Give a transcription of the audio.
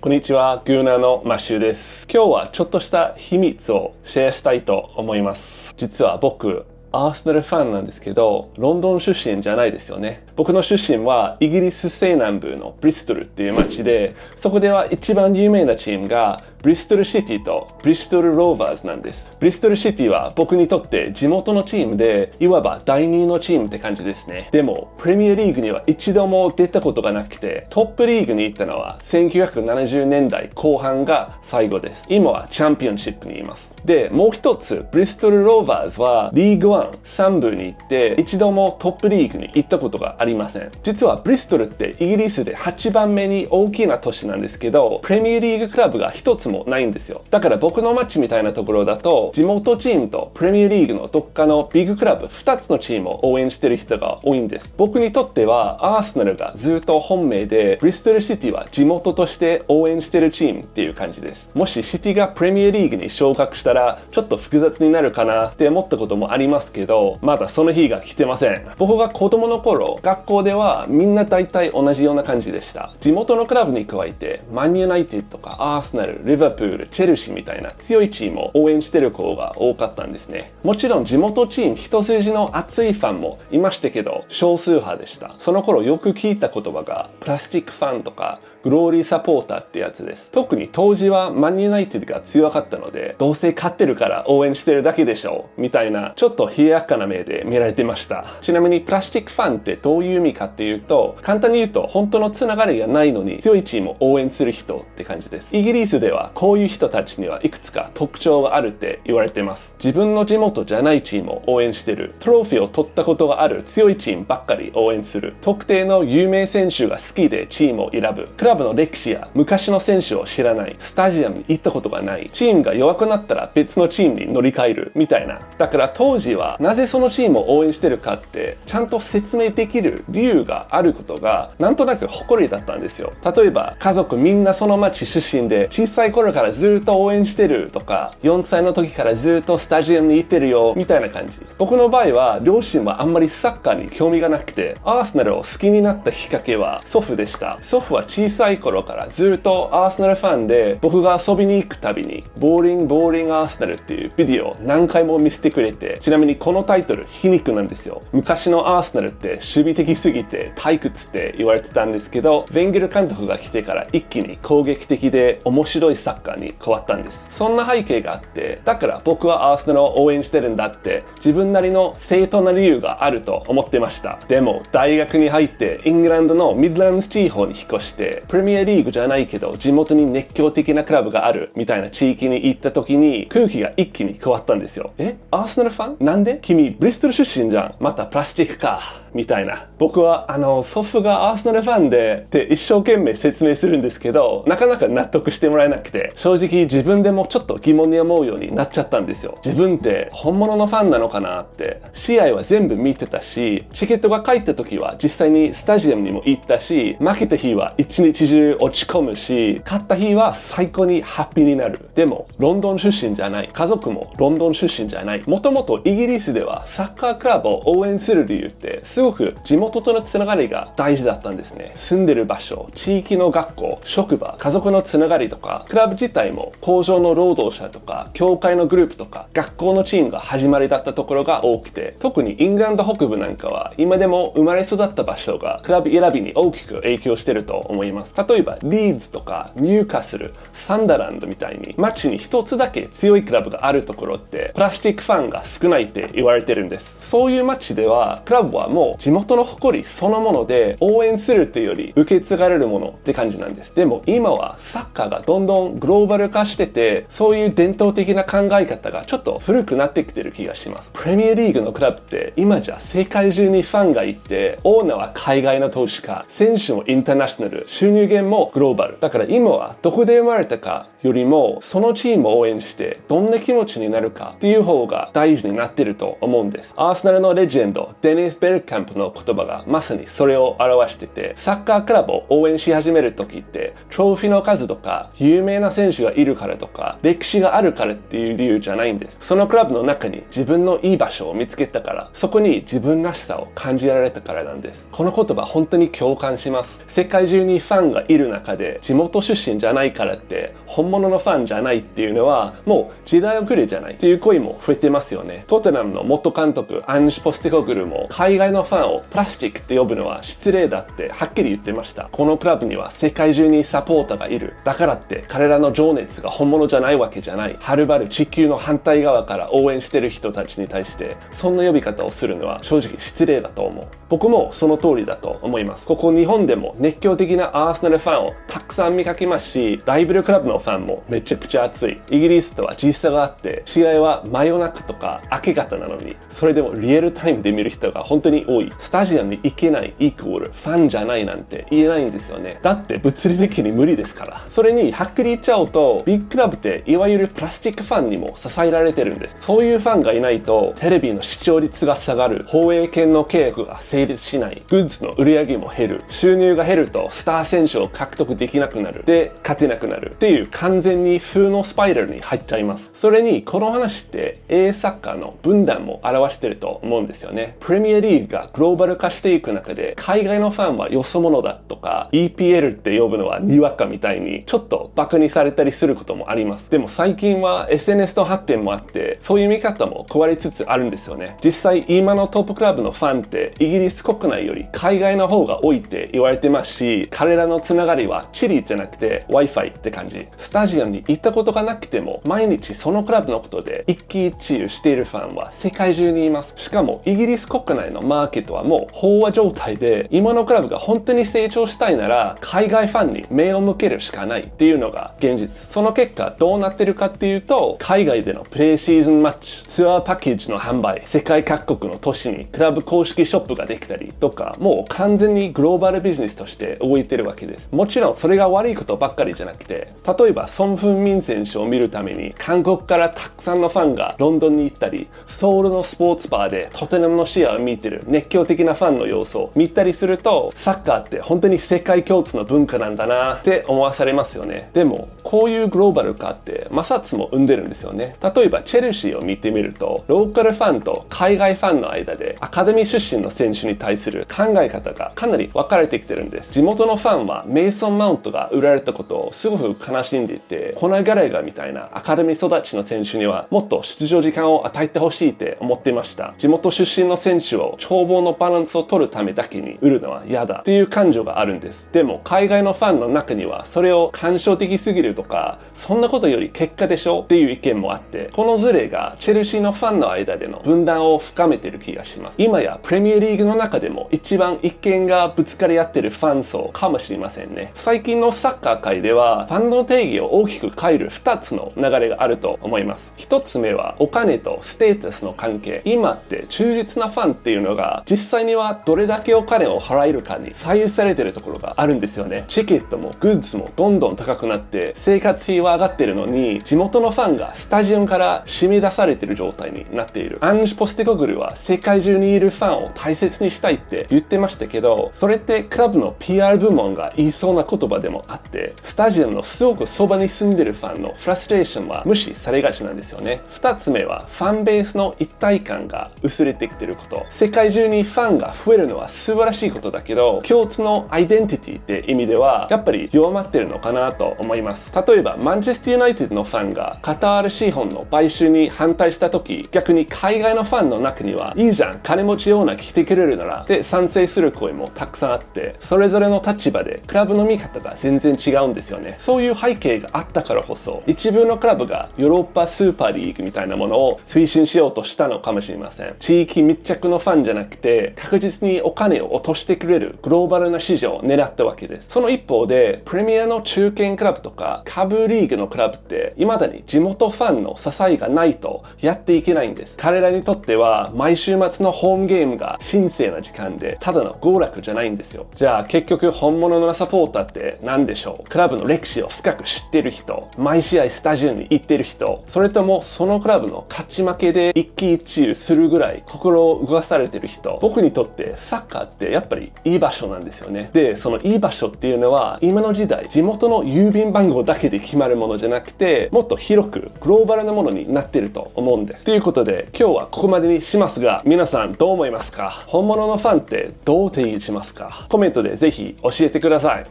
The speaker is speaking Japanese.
こんにちは、グーナーのマシューです。今日はちょっとした秘密をシェアしたいと思います。実は僕、アーセナルファンなんですけど、ロンドン出身じゃないですよね。僕の出身はイギリス西南部のブリストルっていう町で、そこでは一番有名なチームがブリストルシティとブリストルローバーズなんです。ブリストルシティは僕にとって地元のチームで、いわば第二のチームって感じですね。でも、プレミアリーグには一度も出たことがなくて、トップリーグに行ったのは1970年代後半が最後です。今はチャンピオンシップにいます。で、もう一つ、ブリストルローバーズはリーグワン3部に行って、一度もトップリーグに行ったことがありません。実はブリストルってイギリスで8番目に大きな都市なんですけど、プレミアリーグクラブが一つもないんですよ。だから僕の町みたいなところだと、地元チームとプレミアリーグのどっかのビッグクラブ2つのチームを応援してる人が多いんです。僕にとってはアーセナルがずっと本命で、ブリストルシティは地元として応援してるチームっていう感じです。もしシティがプレミアリーグに昇格したらちょっと複雑になるかなって思ったこともありますけど、まだその日が来てません。僕が子供の頃、学校ではみんな大体同じような感じでした。地元のクラブに加えて、マンユナイテッドとかアーセナル、リバプール、チェルシーみたいな強いチームを応援してる子が多かったんですね。もちろん地元チーム一筋の熱いファンもいましたけど、少数派でした。その頃よく聞いた言葉がプラスチックファンとかグローリーサポーターってやつです。特に当時はマンユナイテッドが強かったので、どうせ勝ってるから応援してるだけでしょみたいな、ちょっと冷ややかな目で見られてました。ちなみにプラスチックファンってどういう意味かっていうと、簡単に言うと本当のつながりがないのに強いチームを応援する人って感じです。イギリスではこういう人たちにはいくつか特徴があるって言われてます。自分の地元じゃないチームを応援してる、トロフィーを取ったことがある強いチームばっかり応援する、特定の有名選手が好きでチームを選ぶ、クラブの歴史や昔の選手を知らない、スタジアムに行ったことがない、チームが弱くなったら別のチームに乗り換えるみたいな。だから当時はなぜそのチームを応援してるかってちゃんと説明できる理由があることがなんとなく誇りだったんですよ。例えば家族みんなその町出身で小さい頃からずっと応援してるとか、4歳の時からずっとスタジアムに行ってるよみたいな感じ。僕の場合は両親はあんまりサッカーに興味がなくて、アーセナルを好きになったきっかけは祖父でした。祖父は小さい頃からずっとアーセナルファンで、僕が遊びに行くたびにボーリングアーセナルっていうビデオを何回も見せてくれて、ちなみにこのタイトル皮肉なんですよ。昔のアーセナルって守備的すぎて退屈って言われてたんですけど、ヴェンゲル監督が来てから一気に攻撃的で面白いサッカーに変わったんです。そんな背景があって、だから僕はアーセナルを応援してるんだって自分なりの正当な理由があると思ってました。でも大学に入ってイングランドのミッドランド地方に引っ越して、プレミアリーグじゃないけど地元に熱狂的なクラブがあるみたいな地域に行った時に空気が一気に変わったんですよ。アーセナルファン？なんで？君ブリストル出身じゃん。またプラスチックか。みたいな。僕は祖父がアーセナルファンでって一生懸命説明するんですけど、なかなか納得してもらえなくて、正直自分でもちょっと疑問に思うようになっちゃったんですよ。自分って本物のファンなのかなって。試合は全部見てたし、チケットが帰った時は実際にスタジアムにも行ったし、負けた日は一日中落ち込むし、勝った日は最高にハッピーになる。でもロンドン出身じゃない、家族もロンドン出身じゃない。もともとイギリスではサッカークラブを応援する理由ってすごく地元とのつながりが大事だったんですね。住んでる場所、地域の学校、職場、家族のつながりとか、クラブ自体も工場の労働者とか、教会のグループとか、学校のチームが始まりだったところが多くて、特にイングランド北部なんかは今でも生まれ育った場所がクラブ選びに大きく影響してると思います。例えばリーズとかニューカッスル、サンダーランドみたいに街に一つだけ強いクラブがあるところってプラスチックファンが少ないって言われてるんです。そういう街ではクラブはもう地元の誇りそのもので、応援するっていうより受け継がれるものって感じなんです。でも今はサッカーがどんどんグローバル化してて、そういう伝統的な考え方がちょっと古くなってきてる気がします。プレミアリーグのクラブって今じゃ世界中にファンがいて、オーナーは海外の投資家、選手もインターナショナル、収入源もグローバル。だから今はどこで生まれたかよりもそのチームを応援してどんな気持ちになるかっていう方が大事になってると思うんです。アーセナルのレジェンドデニス・ベルカカンプの言葉がまさにそれを表してて、サッカークラブを応援し始める時ってトロフィーの数とか有名な選手がいるからとか歴史があるからっていう理由じゃないんです。そのクラブの中に自分のいい場所を見つけたから、そこに自分らしさを感じられたからなんです。この言葉本当に共感します。世界中にファンがいる中で地元出身じゃないからって本物のファンじゃないっていうのはもう時代遅れじゃないっていう声も増えてますよね。トッテナムの元監督アンジュ・ポステコグルも海外のファンをプラスチックって呼ぶのは失礼だってはっきり言ってました。このクラブには世界中にサポーターがいる。だからって彼らの情熱が本物じゃないわけじゃない。はるばる地球の反対側から応援してる人たちに対してそんな呼び方をするのは正直失礼だと思う。僕もその通りだと思います。ここ日本でも熱狂的なアーセナルファンをたくさん見かけますし、ライバルクラブのファンもめちゃくちゃ熱い。イギリスとは時差があって試合は真夜中とか明け方なのに、それでもリアルタイムで見る人が本当に多い。スタジアムに行けないイコールファンじゃないなんて言えないんですよね。だって物理的に無理ですから。それにはっきり言っちゃうと、ビッグクラブっていわゆるプラスチックファンにも支えられてるんです。そういうファンがいないとテレビの視聴率が下がる、放映権の契約が成立しない、グッズの売り上げも減る、収入が減るとスター選手を獲得できなくなる、で勝てなくなるっていう完全に負のスパイラルに入っちゃいます。それにこの話ってサッカーの分断も表してると思うんですよね。プレミアリーグがグローバル化していく中で海外のファンはよそ者だとか EPL って呼ぶのはにわかみたいにちょっとバカにされたりすることもあります。でも最近は SNS の発展もあってそういう見方も変わりつつあるんですよね。実際今のトップクラブのファンってイギリス国内より海外の方が多いって言われてますし、彼らのつながりは地理じゃなくて Wi-Fi って感じ。スタジアムに行ったことがなくても毎日そのクラブのことで一喜一憂しているファンは世界中にいます。しかもイギリス国内のマーケットはもう飽和状態で、今のクラブが本当に成長したいなら海外ファンに目を向けるしかないっていうのが現実。その結果どうなってるかっていうと、海外でのプレーシーズンマッチ、ツアーパッケージの販売、世界各国の都市にクラブ公式ショップができたりとか、もう完全にグローバルビジネスとして動いてるわけです。もちろんそれが悪いことばっかりじゃなくて、例えばソン・フンミン選手を見るために韓国からたくさんのファンがロンドンに行ったり、ソウルのスポーツバーでトテナムの試合を見てる熱狂的なファンの様子を見たりすると、サッカーって本当に世界共通の文化なんだなって思わされますよね。でもこういうグローバル化って摩擦も生んでるんですよね。例えばチェルシーを見てみると、ローカルファンと海外ファンの間でアカデミー出身の選手に対する考え方がかなり分かれてきてるんです。地元のファンはメイソン・マウントが売られたことをすごく悲しんでいて、コナー・ギャラガーみたいなアカデミー育ちの選手にはもっと出場時間を与えてほしいって思っていました。地元出身の選手を眺望のバランスを取るためだけに売るのは嫌だっていう感情があるんです。でも海外のファンの中にはそれを感傷的すぎるとか、そんなことより結果でしょっていう意見もあって、このズレがチェルシーのファンの間での分断を深めてる気がします。今やプレミアリーグの中でも一番意見がぶつかり合ってるファン層かもしれませんね。最近のサッカー界ではファンの定義を大きく変える2つの流れがあると思います。1つ目はお金とステータスの関係。今って忠実なファンっていうのが実際にはどれだけお金を払えるかに左右されてるところがあるんですよね。チケットもグッズもどんどん高くなって生活費は上がってるのに、地元のファンがスタジアムから締め出されてる状態になっている。アンジュ・ポステコグルは世界中にいるファンを大切にしたいって言ってましたけど、それってクラブの PR 部門が言いそうな言葉でもあって、スタジアムのすごくそばに住んでるファンのフラストレーションは無視されがちなんですよね。2つ目はファンベースの一体感が薄れてきてること。世界中にファンが増えるのは素晴らしいことだけど、共通のアイデンティティって意味ではやっぱり弱まってるのかなと思います。例えばマンチェスターユナイテッドのファンがカタール資本の買収に反対した時、逆に海外のファンの中にはいいじゃん、金持ちような来てくれるならで賛成する声もたくさんあって、それぞれの立場でクラブの見方が全然違うんですよね。そういう背景があったからこそ、一部のクラブがヨーロッパスーパーリーグみたいなものを推進しようとしたのかもしれません。地域密着のファンじゃなくて確実にお金を落としてくれるグローバルな市場を狙ったわけです。その一方でプレミアの中堅クラブとか下部リーグのクラブって未だに地元ファンの支えがないとやっていけないんです。彼らにとっては毎週末のホームゲームが神聖な時間でただの娯楽じゃないんですよ。じゃあ結局本物のサポーターって何でしょう。クラブの歴史を深く知ってる人、毎試合スタジアムに行ってる人、それともそのクラブの勝ち負けで一喜一憂するぐらい心を動かされてる人、僕にとってサッカーってやっぱりいい場所なんですよね。で、そのいい場所っていうのは今の時代地元の郵便番号だけで決まるものじゃなくて、もっと広くグローバルなものになってると思うんです。ということで今日はここまでにしますが、皆さんどう思いますか？本物のファンってどう定義しますか？コメントでぜひ教えてください。